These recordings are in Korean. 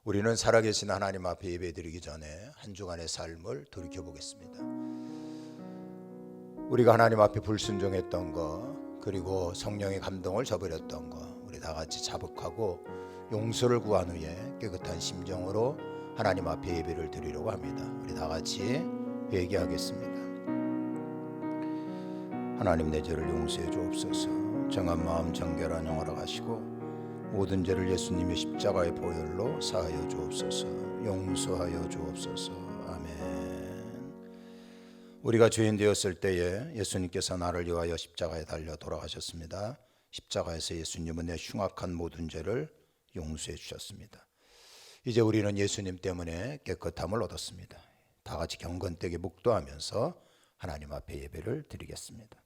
우리는 살아계신 하나님 앞에 예배드리기 전에 한 주간의 삶을 돌이켜보겠습니다. 우리가 하나님 앞에 불순종했던 거, 그리고 성령의 감동을 저버렸던 거, 우리 다 같이 자복하고 용서를 구한 후에 깨끗한 심정으로 하나님 앞에 예배를 드리려고 합니다. 우리 다 같이 회개하겠습니다. 하나님, 내 죄를 용서해 주옵소서. 정한 마음 정결한 영으로 가시고 모든 죄를 예수님의 십자가의 보혈로 사하여 주옵소서. 용서하여 주옵소서. 아멘. 우리가 죄인 되었을 때에 예수님께서 나를 위하여 십자가에 달려 돌아가셨습니다. 십자가에서 예수님은 내 흉악한 모든 죄를 용서해 주셨습니다. 이제 우리는 예수님 때문에 깨끗함을 얻었습니다. 다 같이 경건되게 묵도하면서 하나님 앞에 예배를 드리겠습니다.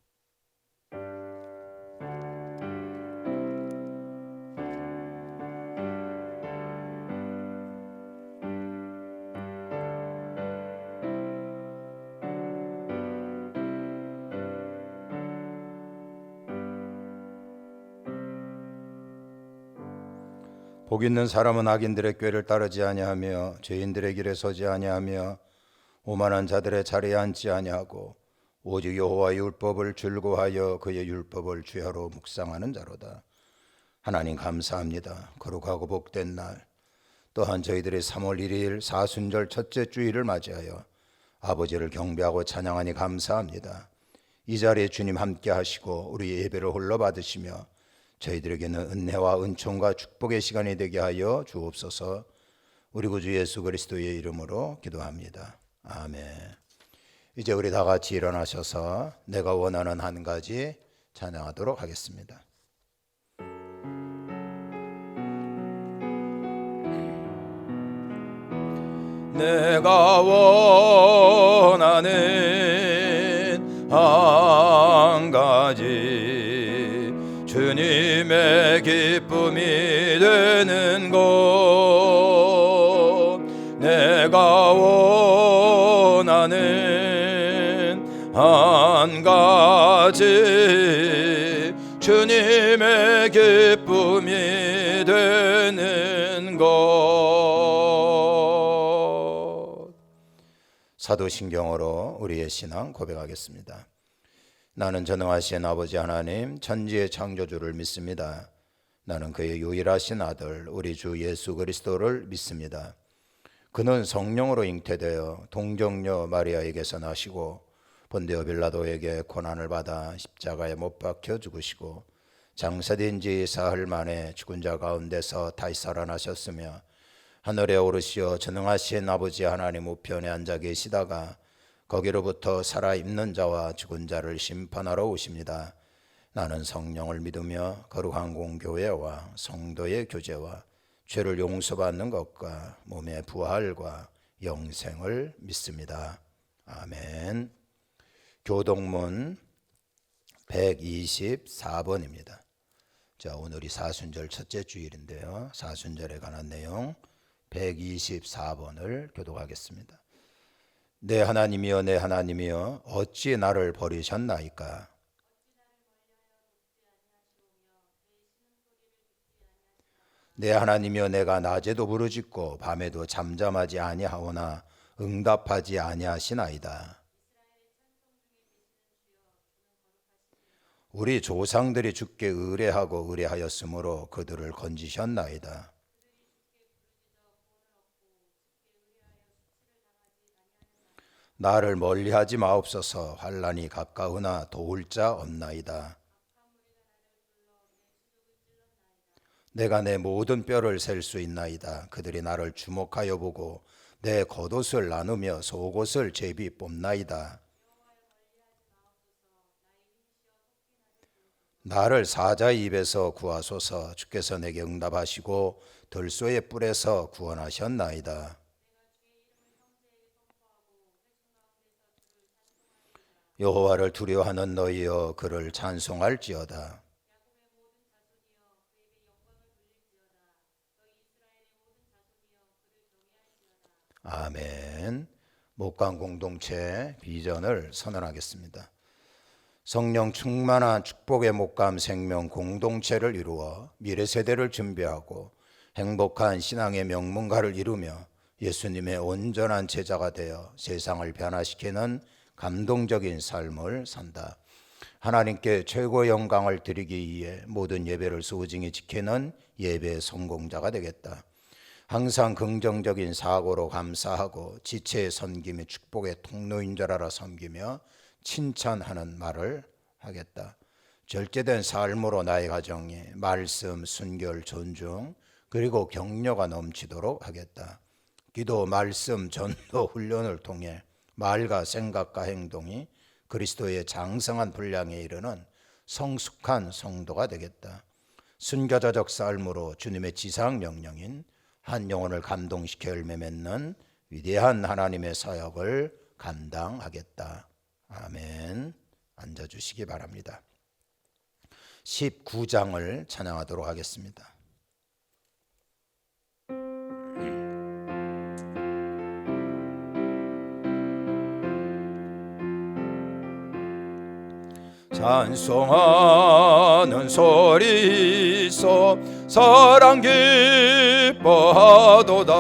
복 있는 사람은 악인들의 꾀를 따르지 아니하며 죄인들의 길에 서지 아니하며 오만한 자들의 자리에 앉지 아니하고 오직 여호와의 율법을 즐거워하여 그의 율법을 주야로 묵상하는 자로다. 하나님 감사합니다. 거룩하고 복된 날, 또한 저희들의 3월 1일 사순절 첫째 주일을 맞이하여 아버지를 경배하고 찬양하니 감사합니다. 이 자리에 주님 함께 하시고 우리의 예배를 홀로 받으시며 저희들에게는 은혜와 은총과 축복의 시간이 되게 하여 주옵소서. 우리 구주 예수 그리스도의 이름으로 기도합니다. 아멘. 이제 우리 다 같이 일어나셔서 내가 원하는 한 가지 찬양하도록 하겠습니다. 내가 원하는 한 가지 주님의 기쁨이 되는 것, 내가 원하는 한 가지 주님의 기쁨이 되는 것. 사도신경으로 우리의 신앙 고백하겠습니다. 나는 전능하신 아버지 하나님 천지의 창조주를 믿습니다. 나는 그의 유일하신 아들 우리 주 예수 그리스도를 믿습니다. 그는 성령으로 잉태되어 동정녀 마리아에게서 나시고 본디오 빌라도에게 고난을 받아 십자가에 못 박혀 죽으시고 장사된 지 사흘 만에 죽은 자 가운데서 다시 살아나셨으며 하늘에 오르시어 전능하신 아버지 하나님 우편에 앉아 계시다가 거기로부터 살아있는 자와 죽은 자를 심판하러 오십니다. 나는 성령을 믿으며 거룩한 공교회와 성도의 교제와 죄를 용서받는 것과 몸의 부활과 영생을 믿습니다. 아멘. 교동문 124번입니다. 자, 오늘이 사순절 첫째 주일인데요. 사순절에 관한 내용 124번을 교독하겠습니다. 내 하나님이여 내 하나님이여 어찌 나를 버리셨나이까. 내 하나님이여 내가 낮에도 부르짖고 밤에도 잠잠하지 아니하오나 응답하지 아니하시나이다. 우리 조상들이 주께 의뢰하고 의뢰하였으므로 그들을 건지셨나이다. 나를 멀리하지 마옵소서. 환난이 가까우나 도울 자 없나이다. 내가 내 모든 뼈를 셀 수 있나이다. 그들이 나를 주목하여 보고 내 겉옷을 나누며 속옷을 제비 뽑나이다. 나를 사자의 입에서 구하소서. 주께서 내게 응답하시고 들소의 뿔에서 구원하셨나이다. 여호와를 두려워하는 너희여 그를 찬송할지어다. 아멘. 목강 공동체 비전을 선언하겠습니다. 성령 충만한 축복의 목감 생명 공동체를 이루어 미래 세대를 준비하고 행복한 신앙의 명문가를 이루며 예수님의 온전한 제자가 되어 세상을 변화시키는 감동적인 삶을 산다. 하나님께 최고 영광을 드리기 위해 모든 예배를 소중히 지키는 예배 성공자가 되겠다. 항상 긍정적인 사고로 감사하고 지체의 섬김이 축복의 통로인 줄 알아 섬기며 칭찬하는 말을 하겠다. 절제된 삶으로 나의 가정에 말씀, 순결, 존중 그리고 격려가 넘치도록 하겠다. 기도, 말씀, 전도, 훈련을 통해 말과 생각과 행동이 그리스도의 장성한 분량에 이르는 성숙한 성도가 되겠다. 순교자적 삶으로 주님의 지상 명령인 한 영혼을 감동시켜 열매 맺는 위대한 하나님의 사역을 감당하겠다. 아멘. 앉아주시기 바랍니다. 19장을 찬양하도록 하겠습니다. 찬송하는 소리 있어 사랑 기뻐하도다.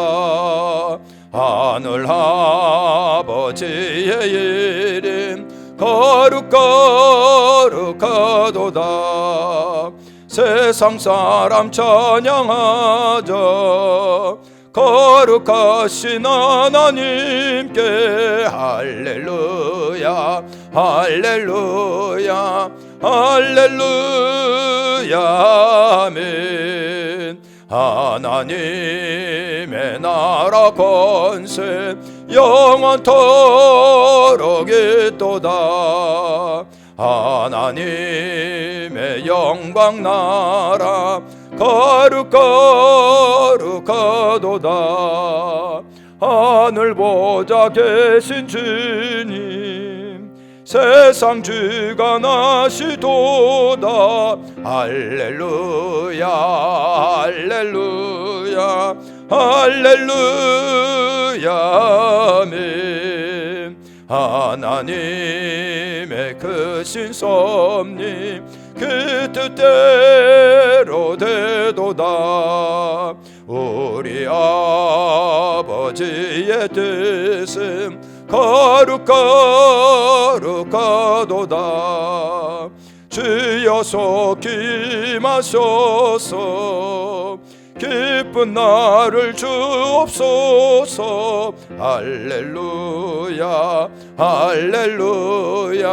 하늘 아버지의 이름 거룩거룩하도다. 세상 사람 찬양하자. 거룩하신 하나님께 할렐루야 할렐루야 할렐루야 아멘. 하나님의 나라 권세 영원토록 있도다. 하나님의 영광 나라 거룩거룩하도다. 하늘 보좌 계신 주님 세상 주가 나시도다. 할렐루야 할렐루야 할렐루야 아멘. 하나님의 크신 섭리 그 뜻대로 되도다. 우리 아버지의 뜻은 거룩거룩하도다. 주여 속히 마셔서 기쁜 날을 주옵소서. 할렐루야 할렐루야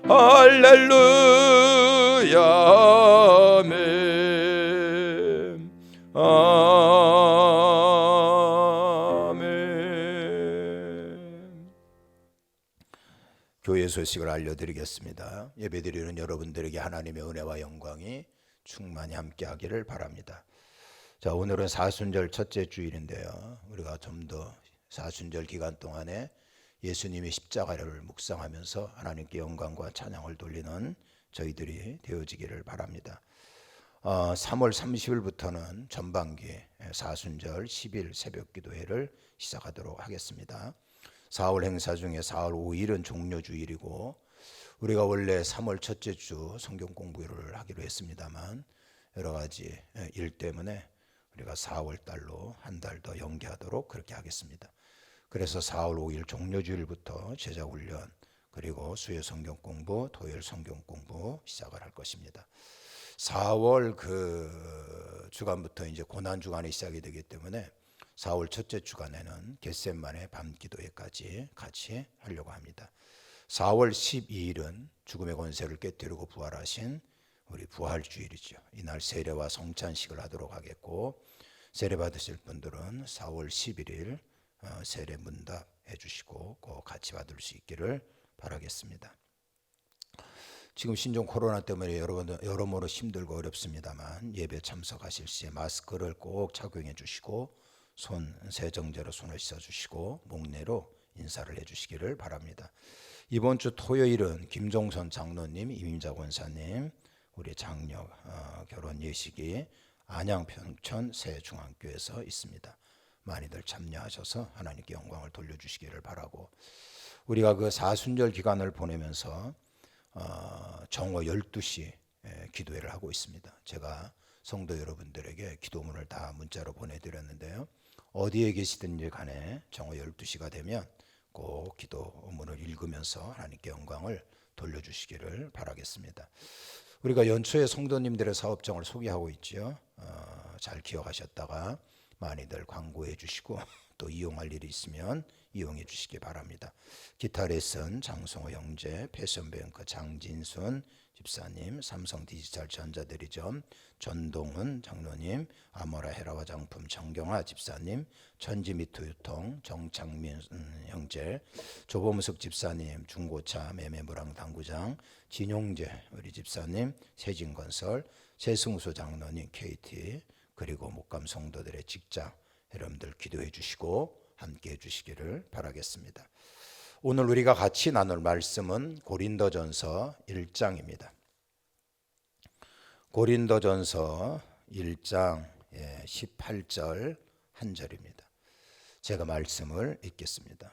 할렐루야 아멘. 아멘. 교회 소식을 알려드리겠습니다. 예배드리는 여러분들에게 하나님의 은혜와 영광이 충만히 함께하기를 바랍니다. 자, 오늘은 사순절 첫째 주일인데요. 우리가 좀 더 사순절 기간 동안에 예수님의 십자가를 묵상하면서 하나님께 영광과 찬양을 돌리는 저희들이 되어지기를 바랍니다. 3월 30일부터는 전반기 사순절 10일 새벽기도회를 시작하도록 하겠습니다. 4월 행사 중에 4월 5일은 종료주일이고 우리가 원래 3월 첫째 주 성경 공부를 하기로 했습니다만 여러 가지 일 때문에 우리가 4월 달로 한 달 더 연기하도록 그렇게 하겠습니다. 그래서 4월 5일 종료주일부터 제자훈련 그리고 수요 성경 공부, 토요일 성경 공부 시작을 할 것입니다. 4월 그 주간부터 이제 고난 주간이 시작이 되기 때문에 4월 첫째 주간에는 겟셋만의 밤 기도회까지 같이 하려고 합니다. 4월 12일은 죽음의 권세를 깨뜨리고 부활하신 우리 부활주일이죠. 이날 세례와 성찬식을 하도록 하겠고 세례 받으실 분들은 4월 11일 세례 문답 해주시고 꼭 같이 받을 수 있기를 바라겠습니다. 지금 신종 코로나 때문에 여러모로 힘들고 어렵습니다만 예배 참석하실 시에 마스크를 꼭 착용해 주시고 손 세정제로 손을 씻어 주시고 목례로 인사를 해 주시기를 바랍니다. 이번 주 토요일은 김종선 장로님, 이민자 권사님 우리 장녀 결혼 예식이 안양 평촌 새중앙교회에서 있습니다. 많이들 참여하셔서 하나님께 영광을 돌려주시기를 바라고 우리가 그 사순절 기간을 보내면서 정오 12시 기도회를 하고 있습니다. 제가 성도 여러분들에게 기도문을 다 문자로 보내드렸는데요. 어디에 계시든지 간에 정오 12시가 되면 꼭 기도문을 읽으면서 하나님께 영광을 돌려주시기를 바라겠습니다. 우리가 연초에 성도님들의 사업장을 소개하고 있죠. 잘 기억하셨다가 많이들 광고해 주시고 또 이용할 일이 있으면 이용해 주시기 바랍니다. 기타 레슨 장성호 형제, 패션뱅크 장진순 집사님, 삼성 디지털 전자대리점 전동은 장로님, 아모라 헤라 화장품 정경화 집사님, 천지미투 유통 정창민 형제, 조범숙 집사님, 중고차 매매무랑 당구장 진용재 우리 집사님, 세진건설 세승수 장로님 KT, 그리고 목감 성도들의 직장 여러분들 기도해 주시고 함께 해 주시기를 바라겠습니다. 오늘 우리가 같이 나눌 말씀은 고린도전서 1장입니다. 고린도전서 1장 18절 한 절입니다. 제가 말씀을 읽겠습니다.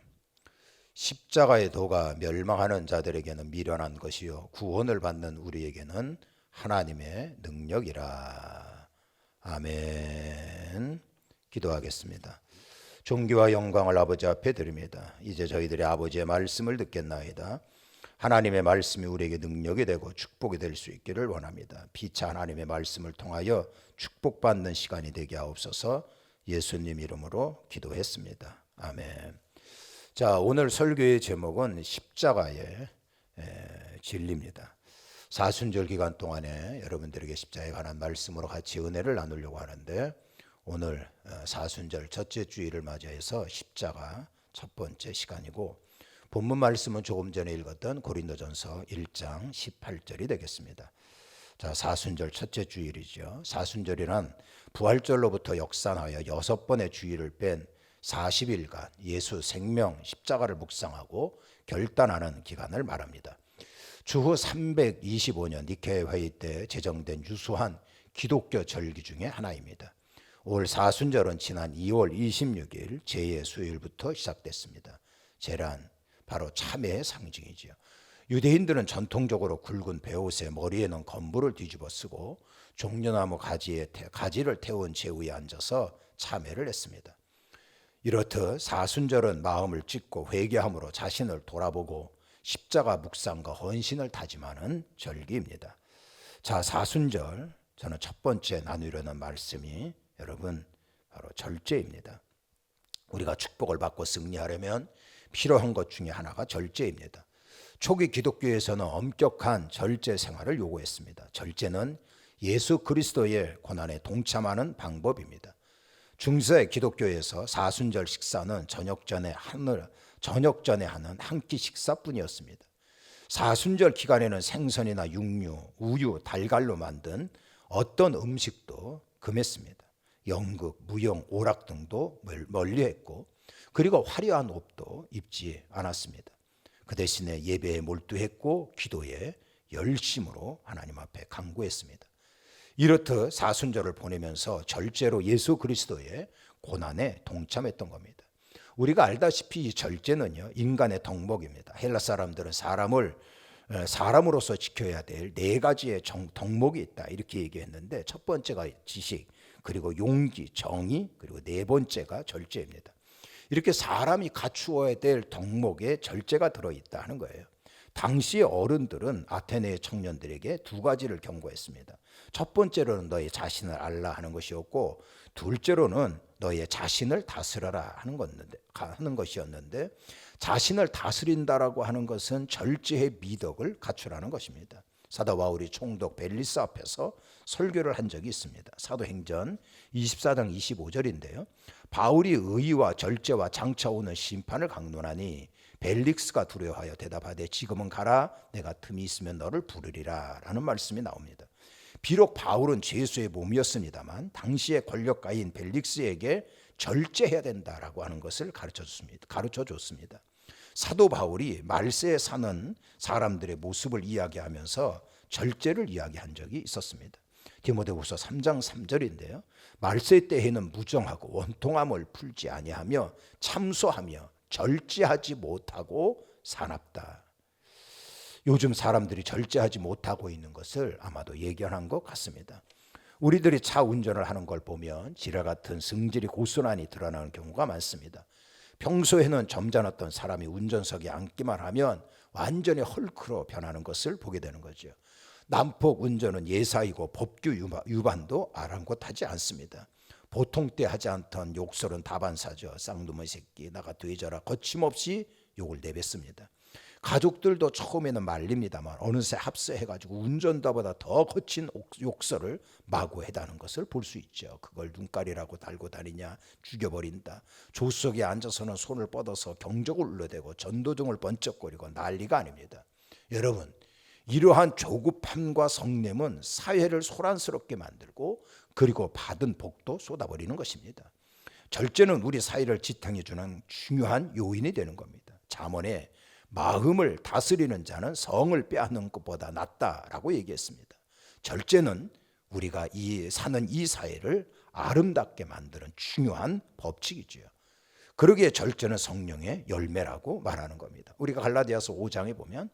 십자가의 도가 멸망하는 자들에게는 미련한 것이요 구원을 받는 우리에게는 하나님의 능력이라. 아멘. 기도하겠습니다. 존귀와 영광을 아버지 앞에 드립니다. 이제 저희들이 아버지의 말씀을 듣겠나이다. 하나님의 말씀이 우리에게 능력이 되고 축복이 될 수 있기를 원합니다. 피차 하나님의 말씀을 통하여 축복받는 시간이 되게 하옵소서. 예수님 이름으로 기도했습니다. 아멘. 자, 오늘 설교의 제목은 십자가의 진리입니다. 사순절 기간 동안에 여러분들에게 십자가에 관한 말씀으로 같이 은혜를 나누려고 하는데, 오늘 사순절 첫째 주일을 맞이해서 십자가 첫 번째 시간이고, 본문 말씀은 조금 전에 읽었던 고린도전서 1장 18절이 되겠습니다. 자, 사순절 첫째 주일이죠. 사순절이란 부활절로부터 역산하여 6번의 주일을 뺀 40일간 예수 생명 십자가를 묵상하고 결단하는 기간을 말합니다. 주후 325년 니케 회의 때 제정된 유수한 기독교 절기 중에 하나입니다. 올 사순절은 지난 2월 26일 제의 수요일부터 시작됐습니다. 제란, 바로 참회의 상징이지요. 유대인들은 전통적으로 굵은 베옷에 머리에는 건부를 뒤집어 쓰고 종려나무 가지를 태운 제우에 앉아서 참회를 했습니다. 이렇듯 사순절은 마음을 찢고 회개함으로 자신을 돌아보고 십자가 묵상과 헌신을 다짐하는 절기입니다. 자, 사순절 저는 첫 번째 나누려는 말씀이 여러분 바로 절제입니다. 우리가 축복을 받고 승리하려면 필요한 것 중에 하나가 절제입니다. 초기 기독교에서는 엄격한 절제 생활을 요구했습니다. 절제는 예수 그리스도의 고난에 동참하는 방법입니다. 중세 기독교에서 사순절 식사는 저녁 전에 하는 한 끼 식사뿐이었습니다. 사순절 기간에는 생선이나 육류, 우유, 달걀로 만든 어떤 음식도 금했습니다. 연극, 무용, 오락 등도 멀리했고, 그리고 화려한 옷도 입지 않았습니다. 그 대신에 예배에 몰두했고 기도에 열심으로 하나님 앞에 간구했습니다. 이렇듯 사순절을 보내면서 절제로 예수 그리스도의 고난에 동참했던 겁니다. 우리가 알다시피 이 절제는요, 인간의 덕목입니다. 헬라 사람들은 사람으로서 지켜야 될 4가지의 덕목이 있다 이렇게 얘기했는데, 첫 번째가 지식, 그리고 용기, 정의, 그리고 4번째가 절제입니다. 이렇게 사람이 갖추어야 될 덕목에 절제가 들어있다 하는 거예요. 당시의 어른들은 아테네의 청년들에게 2가지를 경고했습니다. 첫 번째로는 너의 자신을 알라 하는 것이었고, 둘째로는 너의 자신을 다스려라 하는 것이었는데, 자신을 다스린다라고 하는 것은 절제의 미덕을 갖추라는 것입니다. 사도 바울이 총독 벨리스 앞에서 설교를 한 적이 있습니다. 사도행전 24장 25절인데요. 바울이 의와 절제와 장차 오는 심판을 강론하니 벨릭스가 두려워하여 대답하되 지금은 가라, 내가 틈이 있으면 너를 부르리라 라는 말씀이 나옵니다. 비록 바울은 죄수의 몸이었습니다만 당시의 권력가인 벨릭스에게 절제해야 된다라고 하는 것을 가르쳐 줬습니다. 사도 바울이 말세에 사는 사람들의 모습을 이야기하면서 절제를 이야기한 적이 있었습니다. 디모데후서 3장 3절인데요. 말세 때에는 무정하고 원통함을 풀지 아니하며 참소하며 절제하지 못하고 사납다. 요즘 사람들이 절제하지 못하고 있는 것을 아마도 예견한 것 같습니다. 우리들이 차 운전을 하는 걸 보면 지뢰 같은 성질이 고스란히 드러나는 경우가 많습니다. 평소에는 점잖았던 사람이 운전석에 앉기만 하면 완전히 헐크로 변하는 것을 보게 되는 거죠. 난폭 운전은 예사이고 법규 위반도 아랑곳하지 않습니다. 보통 때 하지 않던 욕설은 다반사죠. 쌍두머리 새끼, 나가 뒤져라, 거침없이 욕을 내뱉습니다. 가족들도 처음에는 말립니다만 어느새 합세해가지고 운전자보다 더 거친 욕설을 마구 해다는 것을 볼 수 있죠. 그걸 눈깔이라고 달고 다니냐, 죽여버린다. 조수석에 앉아서는 손을 뻗어서 경적을 울려대고 전도등을 번쩍거리고 난리가 아닙니다. 여러분, 이러한 조급함과 성냄은 사회를 소란스럽게 만들고 그리고 받은 복도 쏟아버리는 것입니다. 절제는 우리 사회를 지탱해주는 중요한 요인이 되는 겁니다. 잠언에 마음을 다스리는 자는 성을 빼앗는 것보다 낫다라고 얘기했습니다. 절제는 우리가 사는 이 사회를 아름답게 만드는 중요한 법칙이지요. 그러기에 절제는 성령의 열매라고 말하는 겁니다. 우리가 갈라디아서 5장에 보면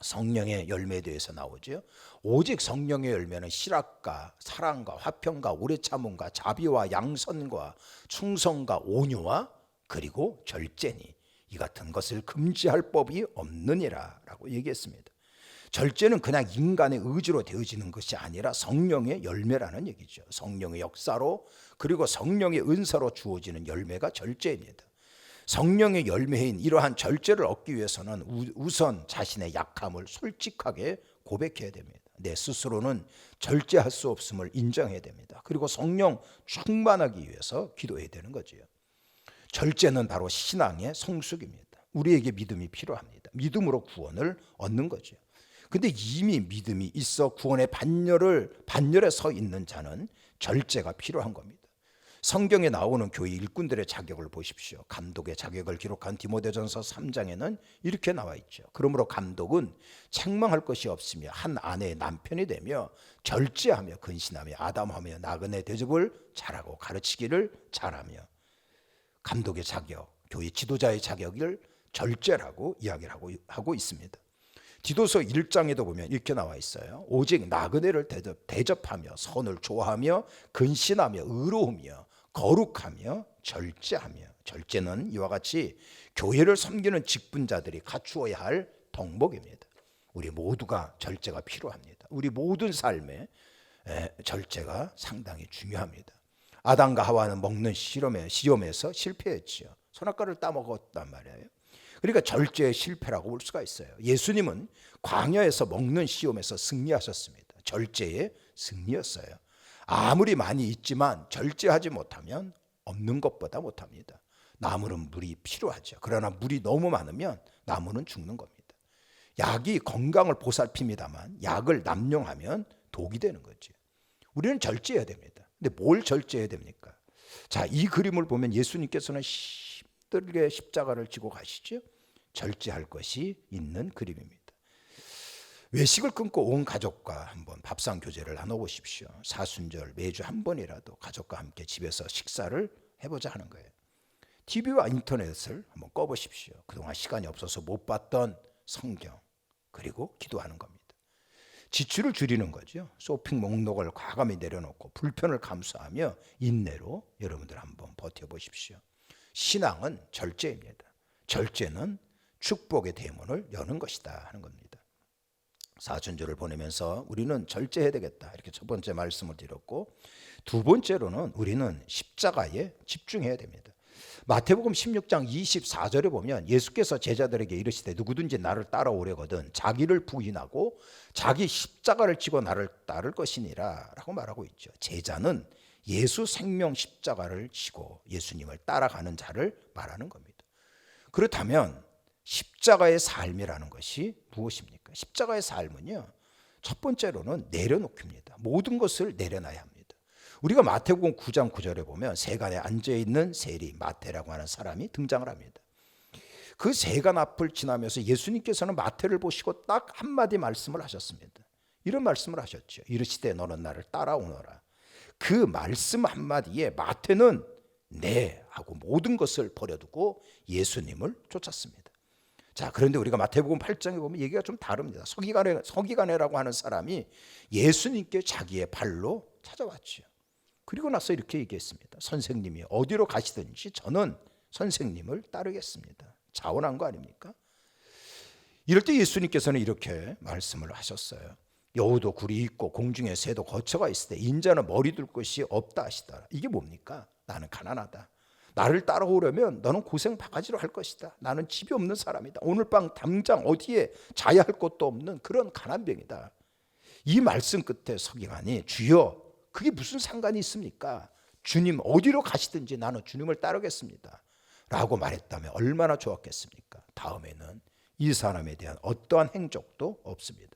성령의 열매에 대해서 나오죠. 오직 성령의 열매는 실학과 사랑과 화평과 오래 참음과 자비와 양선과 충성과 온유와 그리고 절제니 이 같은 것을 금지할 법이 없느니라 라고 얘기했습니다. 절제는 그냥 인간의 의지로 되어지는 것이 아니라 성령의 열매라는 얘기죠. 성령의 역사로 그리고 성령의 은사로 주어지는 열매가 절제입니다. 성령의 열매인 이러한 절제를 얻기 위해서는 우선 자신의 약함을 솔직하게 고백해야 됩니다. 내 스스로는 절제할 수 없음을 인정해야 됩니다. 그리고 성령 충만하기 위해서 기도해야 되는 거죠. 절제는 바로 신앙의 성숙입니다. 우리에게 믿음이 필요합니다. 믿음으로 구원을 얻는 거죠. 근데 이미 믿음이 있어 구원의 반열에 서 있는 자는 절제가 필요한 겁니다. 성경에 나오는 교회 일꾼들의 자격을 보십시오. 감독의 자격을 기록한 디모데전서 3장에는 이렇게 나와 있죠. 그러므로 감독은 책망할 것이 없으며 한 아내의 남편이 되며 절제하며 근신하며 아담하며 나그네 대접을 잘하고 가르치기를 잘하며. 감독의 자격, 교회 지도자의 자격을 절제라고 이야기를 하고 있습니다. 디도서 1장에도 보면 이렇게 나와 있어요. 오직 나그네를 대접하며 선을 좋아하며 근신하며 의로우며 거룩하며 절제하며. 절제는 이와 같이 교회를 섬기는 직분자들이 갖추어야 할 덕목입니다. 우리 모두가 절제가 필요합니다. 우리 모든 삶에 절제가 상당히 중요합니다. 아담과 하와는 먹는 시험에서 실패했지요. 선악과를 따먹었단 말이에요. 그러니까 절제의 실패라고 볼 수가 있어요. 예수님은 광야에서 먹는 시험에서 승리하셨습니다. 절제의 승리였어요. 아무리 많이 있지만 절제하지 못하면 없는 것보다 못합니다. 나무는 물이 필요하죠. 그러나 물이 너무 많으면 나무는 죽는 겁니다. 약이 건강을 보살핍니다만 약을 남용하면 독이 되는 거죠. 우리는 절제해야 됩니다. 근데 뭘 절제해야 됩니까? 자, 이 그림을 보면 예수님께서는 힘들게 십자가를 지고 가시죠. 절제할 것이 있는 그림입니다. 외식을 끊고 온 가족과 한번 밥상 교제를 나눠보십시오. 사순절 매주 한 번이라도 가족과 함께 집에서 식사를 해보자 하는 거예요. TV와 인터넷을 한번 꺼보십시오. 그동안 시간이 없어서 못 봤던 성경 그리고 기도하는 겁니다. 지출을 줄이는 거죠. 쇼핑 목록을 과감히 내려놓고 불편을 감수하며 인내로 여러분들 한번 버텨보십시오. 신앙은 절제입니다. 절제는 축복의 대문을 여는 것이다 하는 겁니다. 사순절을 보내면서 우리는 절제해야 되겠다 이렇게 첫 번째 말씀을 드렸고, 두 번째로는 우리는 십자가에 집중해야 됩니다. 마태복음 16장 24절에 보면 예수께서 제자들에게 이르시되 누구든지 나를 따라오려거든 자기를 부인하고 자기 십자가를 지고 나를 따를 것이니라 라고 말하고 있죠. 제자는 예수 생명 십자가를 지고 예수님을 따라가는 자를 말하는 겁니다. 그렇다면 십자가의 삶이라는 것이 무엇입니까? 십자가의 삶은요, 첫 번째로는 내려놓기입니다. 모든 것을 내려놔야 합니다. 우리가 마태복음 9장 9절에 보면 세간에 앉아있는 세리 마태라고 하는 사람이 등장을 합니다. 그 세간 앞을 지나면서 예수님께서는 마태를 보시고 딱 한마디 말씀을 하셨습니다. 이런 말씀을 하셨죠. 이르시되 너는 나를 따라오너라. 그 말씀 한마디에 마태는 네 하고 모든 것을 버려두고 예수님을 쫓았습니다. 자, 그런데 우리가 마태복음 8장에 보면 얘기가 좀 다릅니다. 서기관이라고 하는 사람이 예수님께 자기의 발로 찾아왔지요. 그리고 나서 이렇게 얘기했습니다. 선생님이 어디로 가시든지 저는 선생님을 따르겠습니다. 자원한 거 아닙니까? 이럴 때 예수님께서는 이렇게 말씀을 하셨어요. 여우도 굴이 있고 공중에 새도 거처가 있을 때 인자는 머리 둘 곳이 없다 하시더라. 이게 뭡니까? 나는 가난하다. 나를 따라오려면 너는 고생 바가지로 할 것이다. 나는 집이 없는 사람이다. 오늘 밤 당장 어디에 자야 할 곳도 없는 그런 가난병이다. 이 말씀 끝에 서기관이 주여 그게 무슨 상관이 있습니까? 주님 어디로 가시든지 나는 주님을 따르겠습니다 라고 말했다면 얼마나 좋았겠습니까? 다음에는 이 사람에 대한 어떠한 행적도 없습니다.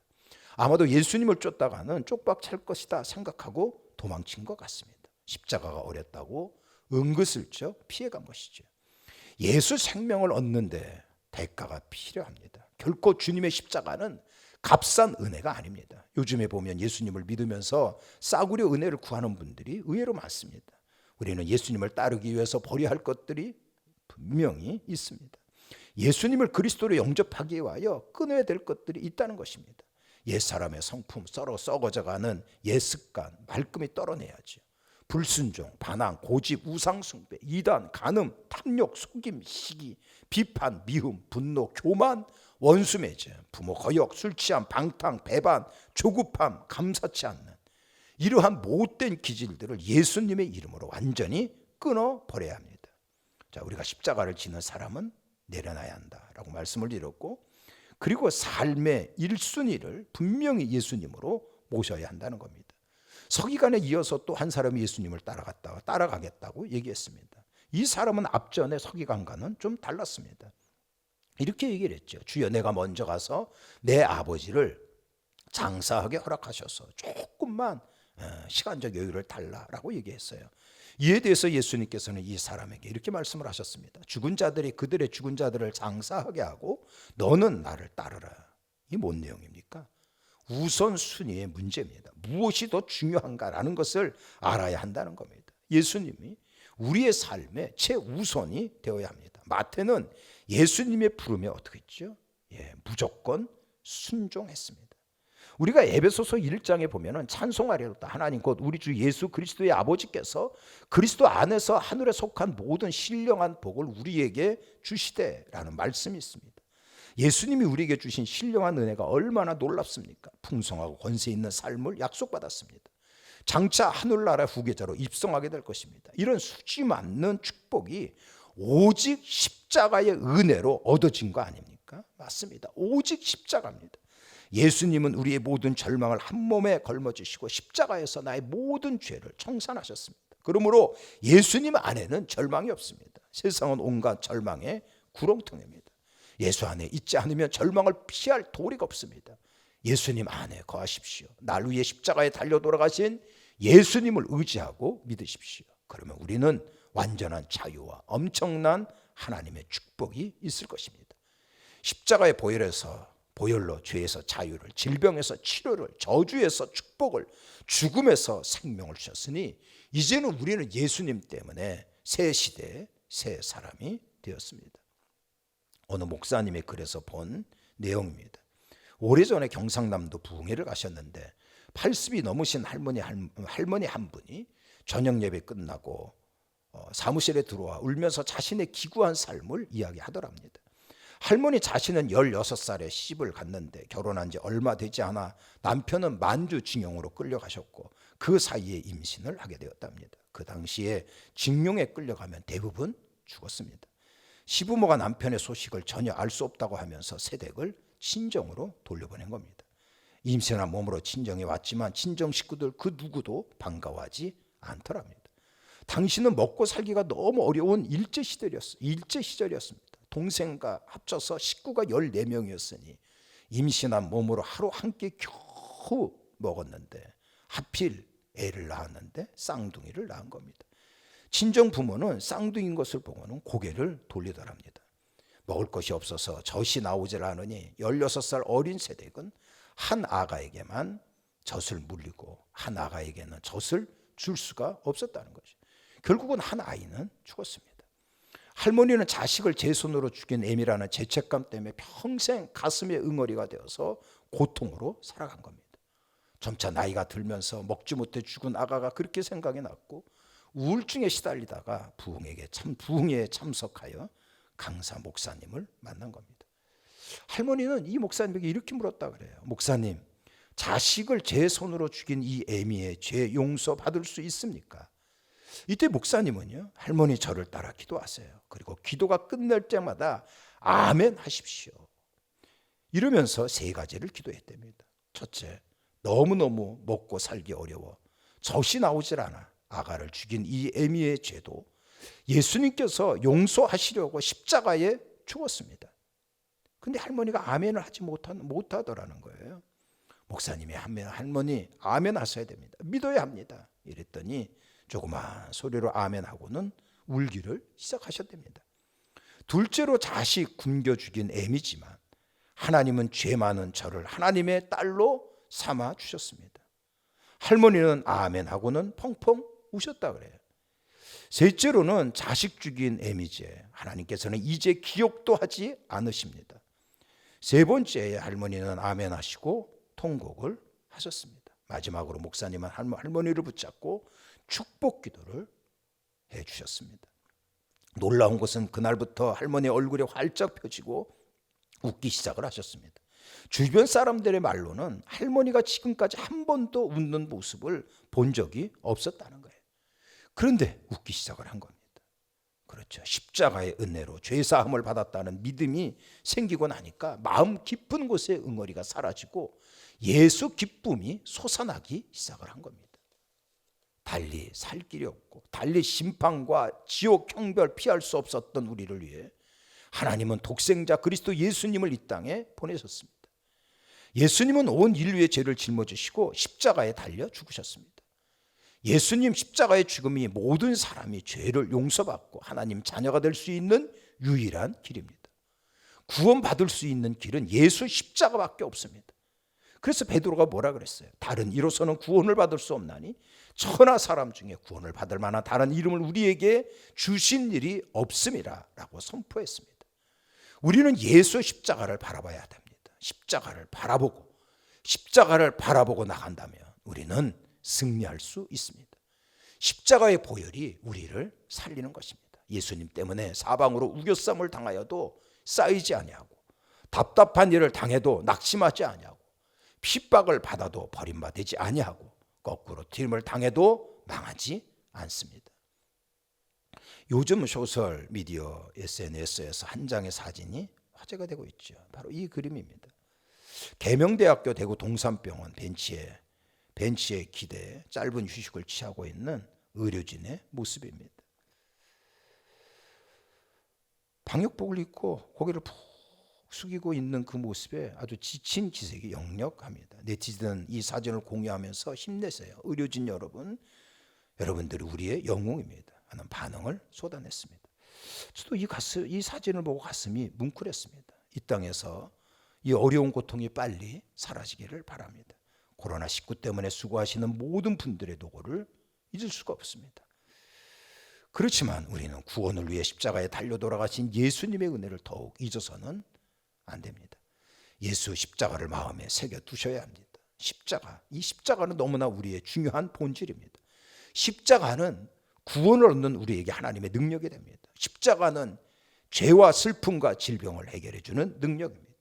아마도 예수님을 쫓다가는 쪽박 찰 것이다 생각하고 도망친 것 같습니다. 십자가가 어렵다고 은근슬쩍 피해간 것이죠. 예수 생명을 얻는데 대가가 필요합니다. 결코 주님의 십자가는 값싼 은혜가 아닙니다. 요즘에 보면 예수님을 믿으면서 싸구려 은혜를 구하는 분들이 의외로 많습니다. 우리는 예수님을 따르기 위해서 버려야 할 것들이 분명히 있습니다. 예수님을 그리스도로 영접하기 위하여 끊어야 될 것들이 있다는 것입니다. 옛사람의 성품, 썩어져가는 옛습관, 말끔히 떨어내야죠. 불순종, 반항, 고집, 우상숭배, 이단, 간음, 탐욕, 속임, 시기, 비판, 미움, 분노, 교만, 원수매제, 부모 거역, 술취함, 방탕, 배반, 조급함, 감사치 않는 이러한 못된 기질들을 예수님의 이름으로 완전히 끊어버려야 합니다. 자, 우리가 십자가를 지는 사람은 내려놔야 한다라고 말씀을 드렸고, 그리고 삶의 1순위를 분명히 예수님으로 모셔야 한다는 겁니다. 서기관에 이어서 또 한 사람이 예수님을 따라가겠다고 얘기했습니다. 이 사람은 앞전에 서기관과는 좀 달랐습니다. 이렇게 얘기를 했죠. 주여 내가 먼저 가서 내 아버지를 장사하게 허락하셔서 조금만 시간적 여유를 달라라고 얘기했어요. 이에 대해서 예수님께서는 이 사람에게 이렇게 말씀을 하셨습니다. 죽은 자들이 그들의 죽은 자들을 장사하게 하고 너는 나를 따르라. 이게 뭔 내용입니까? 우선순위의 문제입니다. 무엇이 더 중요한가라는 것을 알아야 한다는 겁니다. 예수님이 우리의 삶의 최우선이 되어야 합니다. 마태는 예수님의 부름에 어떻게 했죠? 무조건 순종했습니다. 우리가 에베소서 1장에 보면은 찬송하리로다 하나님 곧 우리 주 예수 그리스도의 아버지께서 그리스도 안에서 하늘에 속한 모든 신령한 복을 우리에게 주시되라는 말씀이 있습니다. 예수님이 우리에게 주신 신령한 은혜가 얼마나 놀랍습니까? 풍성하고 권세 있는 삶을 약속받았습니다. 장차 하늘나라 후계자로 입성하게 될 것입니다. 이런 수지 맞는 축복이 오직 십자가의 은혜로 얻어진 거 아닙니까? 맞습니다. 오직 십자가입니다. 예수님은 우리의 모든 절망을 한 몸에 걸머지시고 십자가에서 나의 모든 죄를 청산하셨습니다. 그러므로 예수님 안에는 절망이 없습니다. 세상은 온갖 절망의 구렁텅이입니다. 예수 안에 있지 않으면 절망을 피할 도리가 없습니다. 예수님 안에 거하십시오. 날 위해 십자가에 달려 돌아가신 예수님을 의지하고 믿으십시오. 그러면 우리는 완전한 자유와 엄청난 하나님의 축복이 있을 것입니다. 십자가의 보혈로 죄에서 자유를, 질병에서 치료를, 저주에서 축복을, 죽음에서 생명을 주셨으니 이제는 우리는 예수님 때문에 새 시대의 새 사람이 되었습니다. 어느 목사님의 글에서 본 내용입니다. 오래전에 경상남도 부흥회를 가셨는데 80이 넘으신 할머니 한 분이 저녁 예배 끝나고 사무실에 들어와 울면서 자신의 기구한 삶을 이야기하더랍니다. 할머니 자신은 16살에 시집을 갔는데 결혼한 지 얼마 되지 않아 남편은 만주징용으로 끌려가셨고 그 사이에 임신을 하게 되었답니다. 그 당시에 징용에 끌려가면 대부분 죽었습니다. 시부모가 남편의 소식을 전혀 알 수 없다고 하면서 새댁을 친정으로 돌려보낸 겁니다. 임신한 몸으로 친정에 왔지만 친정 식구들 그 누구도 반가워하지 않더랍니다. 당신은 먹고 살기가 너무 어려운 일제 시절이었습니다. 동생과 합쳐서 식구가 14명이었으니 임신한 몸으로 하루 한 끼 겨우 먹었는데 하필 애를 낳았는데 쌍둥이를 낳은 겁니다. 친정 부모는 쌍둥이인 것을 보고는 고개를 돌리더랍니다. 먹을 것이 없어서 젖이 나오질 않으니 16살 어린 세댁은 한 아가에게만 젖을 물리고 한 아가에게는 젖을 줄 수가 없었다는 것이죠. 결국은 한 아이는 죽었습니다. 할머니는 자식을 제 손으로 죽인 애미라는 죄책감 때문에 평생 가슴에 응어리가 되어서 고통으로 살아간 겁니다. 점차 나이가 들면서 먹지 못해 죽은 아가가 그렇게 생각이 났고 우울증에 시달리다가 부흥회에 참석하여 강사 목사님을 만난 겁니다. 할머니는 이 목사님에게 이렇게 물었다 그래요. 목사님, 자식을 제 손으로 죽인 이 애미의 죄 용서받을 수 있습니까? 이때 목사님은요, 할머니 저를 따라 기도하세요. 그리고 기도가 끝날 때마다 아멘 하십시오. 이러면서 3가지를 기도했답니다. 첫째, 너무너무 먹고 살기 어려워 젖이 나오질 않아 아가를 죽인 이 애미의 죄도 예수님께서 용서하시려고 십자가에 죽었습니다. 근데 할머니가 아멘을 하지 못하더라는 거예요. 목사님이 할머니 아멘 하셔야 됩니다. 믿어야 합니다. 이랬더니 조그만 소리로 아멘하고는 울기를 시작하셨답니다. 둘째로 자식 굶겨 죽인 애미지만 하나님은 죄 많은 저를 하나님의 딸로 삼아 주셨습니다. 할머니는 아멘 하고는 펑펑 우셨다 그래요. 셋째로는 자식 죽인 애미죄 하나님께서는 이제 기억도 하지 않으십니다. 세 번째에 할머니는 아멘 하시고 통곡을 하셨습니다. 마지막으로 목사님은 할머니를 붙잡고 축복 기도를 해 주셨습니다. 놀라운 것은 그날부터 할머니의 얼굴이 활짝 펴지고 웃기 시작을 하셨습니다. 주변 사람들의 말로는 할머니가 지금까지 한 번도 웃는 모습을 본 적이 없었다는 거예요. 그런데 웃기 시작을 한 겁니다. 그렇죠. 십자가의 은혜로 죄사함을 받았다는 믿음이 생기고 나니까 마음 깊은 곳에 응어리가 사라지고 예수 기쁨이 솟아나기 시작을 한 겁니다. 달리 살 길이 없고 달리 심판과 지옥 형벌 피할 수 없었던 우리를 위해 하나님은 독생자 그리스도 예수님을 이 땅에 보내셨습니다. 예수님은 온 인류의 죄를 짊어지시고 십자가에 달려 죽으셨습니다. 예수님 십자가의 죽음이 모든 사람이 죄를 용서받고 하나님 자녀가 될 수 있는 유일한 길입니다. 구원받을 수 있는 길은 예수 십자가밖에 없습니다. 그래서 베드로가 뭐라 그랬어요? 다른 이로서는 구원을 받을 수 없나니 천하 사람 중에 구원을 받을 만한 다른 이름을 우리에게 주신 일이 없음이라 라고 선포했습니다. 우리는 예수 십자가를 바라봐야 됩니다. 십자가를 바라보고 나간다면 우리는 승리할 수 있습니다. 십자가의 보혈이 우리를 살리는 것입니다. 예수님 때문에 사방으로 우겨쌈을 당하여도 쌓이지 아니하고 답답한 일을 당해도 낙심하지 아니하고 핍박을 받아도 버림받지 아니하고 거꾸로 튀김을 당해도 망하지 않습니다. 요즘 소설 미디어 SNS에서 한 장의 사진이 화제가 되고 있죠. 바로 이 그림입니다. 계명대학교 대구 동산병원 벤치에 기대 짧은 휴식을 취하고 있는 의료진의 모습입니다. 방역복을 입고 고개를 푹 숙이고 있는 그 모습에 아주 지친 기색이 역력합니다. 네티즌은 이 사진을 공유하면서 힘내세요. 의료진 여러분들이 우리의 영웅입니다 하는 반응을 쏟아냈습니다. 저도 이 사진을 보고 가슴이 뭉클했습니다. 이 땅에서 이 어려운 고통이 빨리 사라지기를 바랍니다. 코로나19 때문에 수고하시는 모든 분들의 노고를 잊을 수가 없습니다. 그렇지만 우리는 구원을 위해 십자가에 달려 돌아가신 예수님의 은혜를 더욱 잊어서는 안 됩니다. 예수 십자가를 마음에 새겨 두셔야 합니다. 이 십자가는 너무나 우리의 중요한 본질입니다. 십자가는 구원을 얻는 우리에게 하나님의 능력이 됩니다. 십자가는 죄와 슬픔과 질병을 해결해 주는 능력입니다.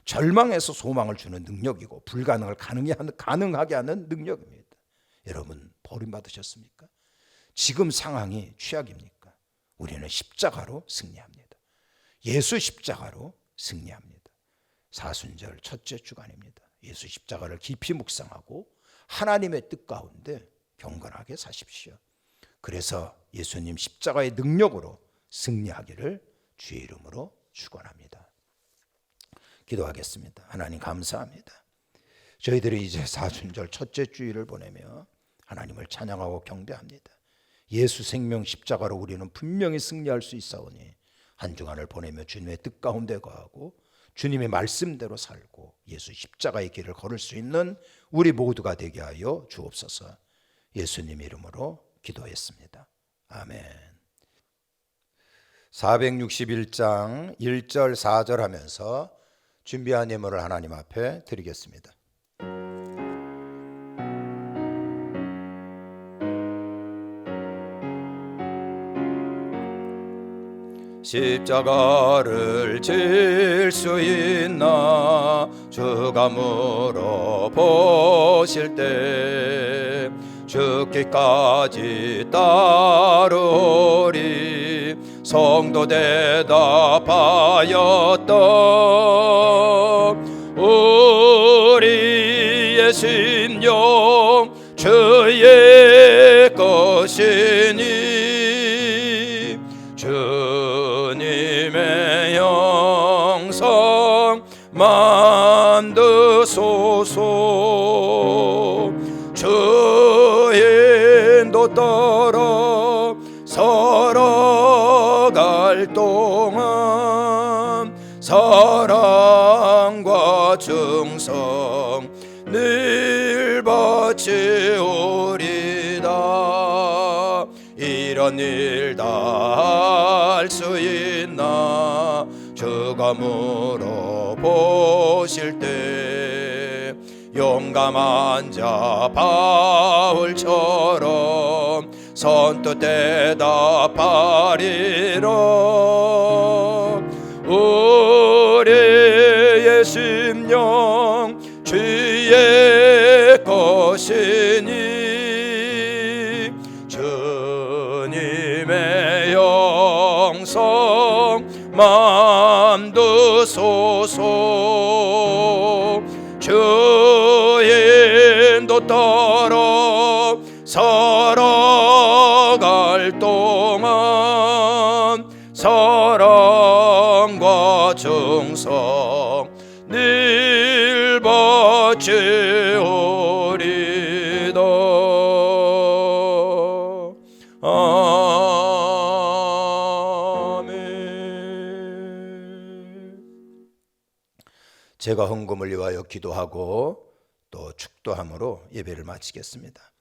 절망에서 소망을 주는 능력이고 불가능을 가능하게 하는 능력입니다. 여러분 버림받으셨습니까? 지금 상황이 최악입니까? 우리는 십자가로 승리합니다. 예수 십자가로 승리합니다. 사순절 첫째 주간입니다. 예수 십자가를 깊이 묵상하고 하나님의 뜻 가운데 경건하게 사십시오. 그래서 예수님 십자가의 능력으로 승리하기를 주의 이름으로 축원합니다. 기도하겠습니다. 하나님 감사합니다. 저희들이 이제 사순절 첫째 주일을 보내며 하나님을 찬양하고 경배합니다. 예수 생명 십자가로 우리는 분명히 승리할 수 있사오니 한 주간을 보내며 주님의 뜻 가운데 거하고 주님의 말씀대로 살고 예수 십자가의 길을 걸을 수 있는 우리 모두가 되게 하여 주옵소서. 예수님 이름으로 기도했습니다. 아멘. 461장 1절 4절 하면서 준비한 예물을 하나님 앞에 드리겠습니다. 십자가를 질 수 있나 주가 물어보실 때 죽기까지 따르리 성도 대답하였다. 우리의 심령 주의 것이니 주님의 영성 만드소서. 주의 인도 따라 살아갈 동안 사랑과 충성 늘 바치오리다. 이런 일 다 할 수 있나 주가 물어보실 때 용감한 자 바울처럼 선뜻 대답하리라. 우리의 심령 주의 것이니 주님의 영성 만드소서. 주의 인도 따라 살아갈 동안 사랑과 충성 늘 바치오리다. 아멘. 제가 헌금을 위하여 기도하고 또 축도함으로 예배를 마치겠습니다.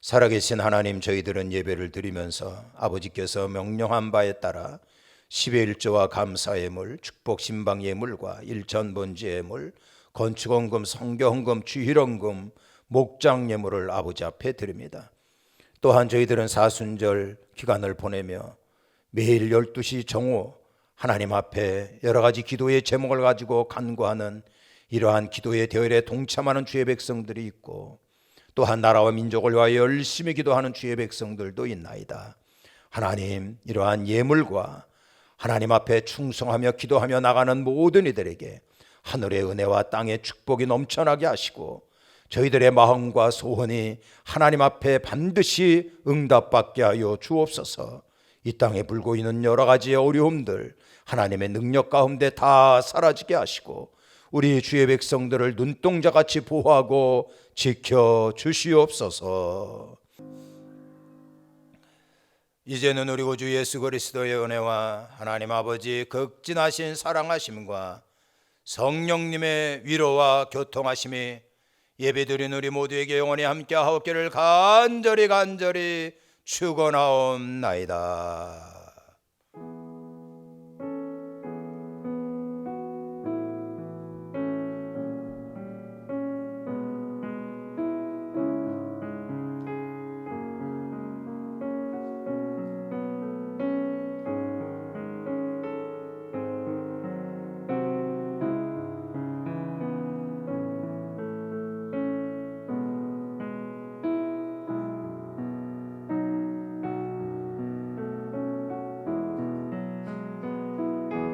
살아계신 하나님, 저희들은 예배를 드리면서 아버지께서 명령한 바에 따라 10의 1조와 감사 예물, 축복 신방 예물과 일천번지 예물, 건축헌금, 성교헌금, 주일헌금, 목장 예물을 아버지 앞에 드립니다. 또한 저희들은 사순절 기간을 보내며 매일 12시 정오 하나님 앞에 여러 가지 기도의 제목을 가지고 간구하는 이러한 기도의 대열에 동참하는 주의 백성들이 있고, 또한 나라와 민족을 위하여 열심히 기도하는 주의 백성들도 있나이다. 하나님, 이러한 예물과 하나님 앞에 충성하며 기도하며 나가는 모든 이들에게 하늘의 은혜와 땅의 축복이 넘쳐나게 하시고 저희들의 마음과 소원이 하나님 앞에 반드시 응답받게 하여 주옵소서. 이 땅에 불고 있는 여러 가지의 어려움들 하나님의 능력 가운데 다 사라지게 하시고 우리 주의 백성들을 눈동자같이 보호하고 지켜주시옵소서. 이제는 우리 구주 예수 그리스도의 은혜와 하나님 아버지 극진하신 사랑하심과 성령님의 위로와 교통하심이 예배드린 우리 모두에게 영원히 함께하옵기를 간절히 축원하옵나이다.